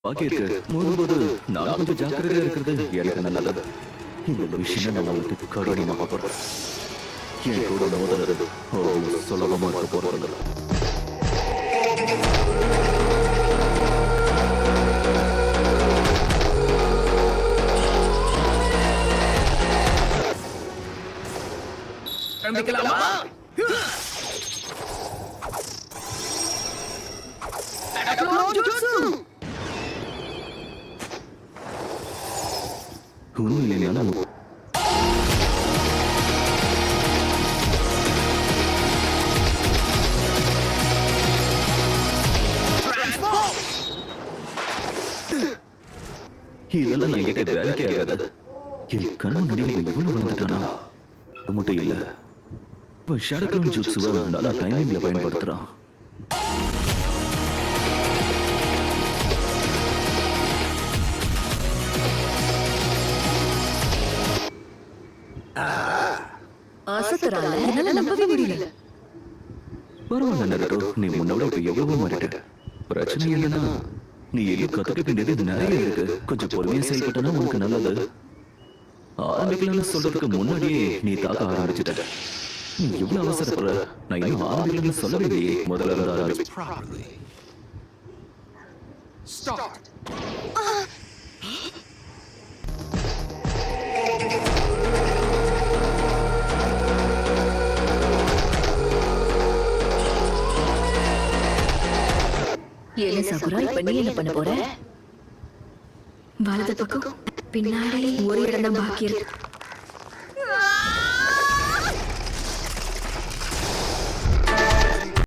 பாக்கியிருக்கு போது நான் கொஞ்சம் ஜாக்கிரதையா இருக்கிறது எனக்கு நல்லது. இந்த விஷயம் நான் உங்களுக்கு கடினமாக போறேன். என் கூட மோதல் சுலபமா இருக்க போறது. உண்மையிலேயே இதெல்லாம் நான் கேட்ட வேலைக்கே ஆகாது. என் கண்ணு முடிவு இவ்வளவு வந்துட்டானா மட்டும் இல்ல, இப்ப ஷாடக்ரவுன் ஜூட்ஸுவை நல்லா டைமிங்ல பயன்படுத்துறான். பரவாயில்ல நரட்டோ, நீ முன்னோட இப்ப எவ்வளவோ மாறிட்ட. பிரச்சனை என்னன்னா நீ எல்லாம் கத்துக்க வேண்டியது நிறைய இருக்கு. கொஞ்சம் பொறுமையா செயல்பட்டனா உனக்கு நல்லது. ஆரம்பிக்கலாம்னு சொல்றதுக்கு முன்னாடியே நீ தாக்க ஆரம்பிச்சுட்ட. நீ எவ்வளவு அவசரப்படுற? நான் இன்னும் ஆரம்பிக்கலாம்னு சொல்லவே இல்லையே. முதல்ல ஆரம்பிச்சு என்ன சகுரா, இப்ப நீ என்ன பண்ண போற? வலது பக்கம் பின்னாடி ஒரு இடம் தான் பாக்கி இருக்கு.